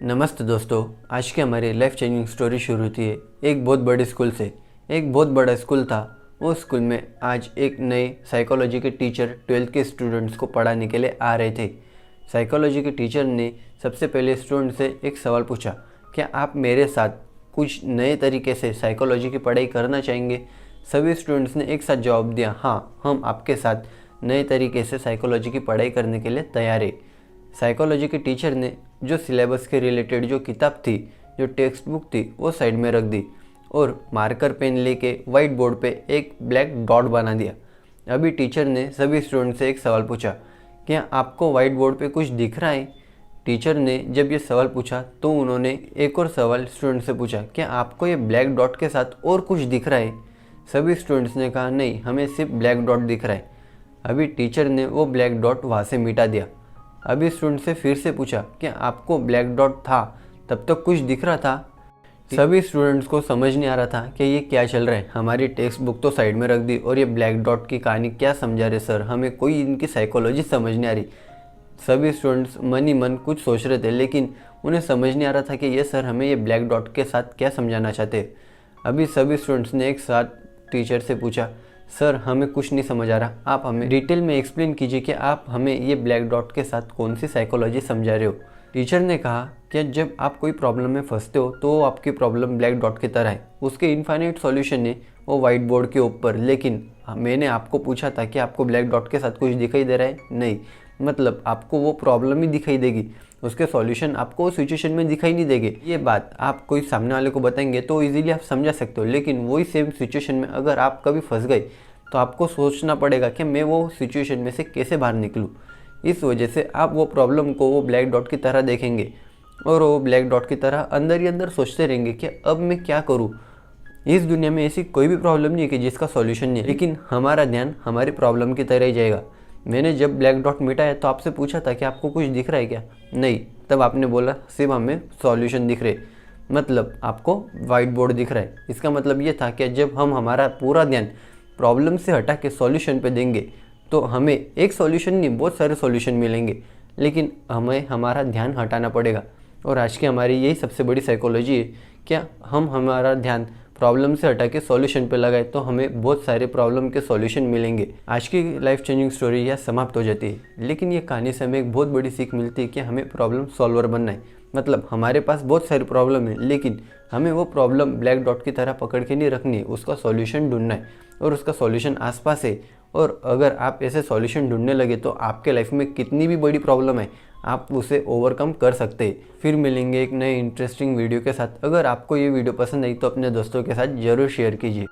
नमस्ते दोस्तों, आज की हमारी लाइफ चेंजिंग स्टोरी शुरू होती है एक बहुत बड़े स्कूल से। एक बहुत बड़ा स्कूल था। वो स्कूल में आज एक नए साइकोलॉजी के टीचर 12th के स्टूडेंट्स को पढ़ाने के लिए आ रहे थे। साइकोलॉजी के टीचर ने सबसे पहले स्टूडेंट से एक सवाल पूछा, क्या आप मेरे साथ कुछ नए तरीके से साइकोलॉजी की पढ़ाई करना चाहेंगे? सभी स्टूडेंट्स ने एक साथ जवाब दिया, हाँ, हम आपके साथ नए तरीके से साइकोलॉजी की पढ़ाई करने के लिए तैयार है। साइकोलॉजी के टीचर ने जो सिलेबस के रिलेटेड जो किताब थी, जो टेक्स्ट बुक थी, वो साइड में रख दी और मार्कर पेन लेके वाइट बोर्ड पे एक ब्लैक डॉट बना दिया। अभी टीचर ने सभी स्टूडेंट से एक सवाल पूछा, क्या आपको वाइट बोर्ड पे कुछ दिख रहा है? टीचर ने जब ये सवाल पूछा तो उन्होंने एक और सवाल स्टूडेंट से पूछा, क्या आपको ये ब्लैक डॉट के साथ और कुछ दिख रहा है? सभी स्टूडेंट्स ने कहा, नहीं, हमें सिर्फ ब्लैक डॉट दिख रहा है। अभी टीचर ने वो ब्लैक डॉट वहाँ से मिटा दिया। अभी स्टूडेंट से फिर से पूछा, क्या आपको ब्लैक डॉट था तब तक कुछ दिख रहा था? सभी स्टूडेंट्स को समझ नहीं आ रहा था कि ये क्या चल रहा है। हमारी टेक्स्ट बुक तो साइड में रख दी और ये ब्लैक डॉट की कहानी क्या समझा रहे सर, हमें कोई इनकी साइकोलॉजी समझ नहीं आ रही। सभी स्टूडेंट्स मन ही मन कुछ सोच रहे थे, लेकिन उन्हें समझ नहीं आ रहा था कि ये सर हमें ये ब्लैक डॉट के साथ क्या समझाना चाहते। अभी सभी स्टूडेंट्स ने एक साथ टीचर से पूछा, सर हमें कुछ नहीं समझ आ रहा, आप हमें डिटेल में एक्सप्लेन कीजिए कि आप हमें ये ब्लैक डॉट के साथ कौन सी साइकोलॉजी समझा रहे हो। टीचर ने कहा कि जब आप कोई प्रॉब्लम में फंसते हो तो आपकी प्रॉब्लम ब्लैक डॉट की तरह है, उसके इनफाइनाइट सॉल्यूशन है वो वाइट बोर्ड के ऊपर। लेकिन मैंने आपको पूछा था कि आपको ब्लैक डॉट के साथ कुछ दिखाई दे रहा है? नहीं, मतलब आपको वो प्रॉब्लम ही दिखाई देगी, उसके सॉल्यूशन आपको उस सिचुएशन में दिखाई नहीं देंगे। ये बात आप कोई सामने वाले को बताएंगे तो इजीली आप समझा सकते हो, लेकिन वही सेम सिचुएशन में अगर आप कभी फंस गए तो आपको सोचना पड़ेगा कि मैं वो सिचुएशन में से कैसे बाहर निकलूँ। इस वजह से आप वो प्रॉब्लम को वो ब्लैक डॉट की तरह देखेंगे और वो ब्लैक डॉट की तरह अंदर ही अंदर सोचते रहेंगे कि अब मैं क्या करूँ। इस दुनिया में ऐसी कोई भी प्रॉब्लम नहीं है कि जिसका सॉल्यूशन नहीं है, लेकिन हमारा ध्यान हमारी प्रॉब्लम की तरह ही जाएगा। मैंने जब ब्लैक डॉट मिटाया तो आपसे पूछा था कि आपको कुछ दिख रहा है क्या? नहीं, तब आपने बोला सिर्फ हमें सॉल्यूशन दिख रहे, मतलब आपको वाइट बोर्ड दिख रहा है। इसका मतलब ये था कि जब हम हमारा पूरा ध्यान प्रॉब्लम से हटा के सॉल्यूशन पे देंगे तो हमें एक सॉल्यूशन नहीं, बहुत सारे सॉल्यूशन मिलेंगे, लेकिन हमें हमारा ध्यान हटाना पड़ेगा। और आज की हमारी यही सबसे बड़ी साइकोलॉजी है, क्या हम हमारा ध्यान प्रॉब्लम से हटा के सॉल्यूशन पे लगाए तो हमें बहुत सारे प्रॉब्लम के सॉल्यूशन मिलेंगे। आज की लाइफ चेंजिंग स्टोरी यह समाप्त हो जाती है, लेकिन ये कहानी से हमें एक बहुत बड़ी सीख मिलती है कि हमें प्रॉब्लम सॉल्वर बनना है। मतलब हमारे पास बहुत सारी प्रॉब्लम है, लेकिन हमें वो प्रॉब्लम ब्लैक डॉट की तरह पकड़ के नहीं रखनी है, उसका सॉल्यूशन ढूंढना है और उसका सॉल्यूशन आसपास है। और अगर आप ऐसे सॉल्यूशन ढूंढने लगे तो आपके लाइफ में कितनी भी बड़ी प्रॉब्लम है आप उसे ओवरकम कर सकते हैं। फिर मिलेंगे एक नए इंटरेस्टिंग वीडियो के साथ। अगर आपको ये वीडियो पसंद आई तो अपने दोस्तों के साथ ज़रूर शेयर कीजिए।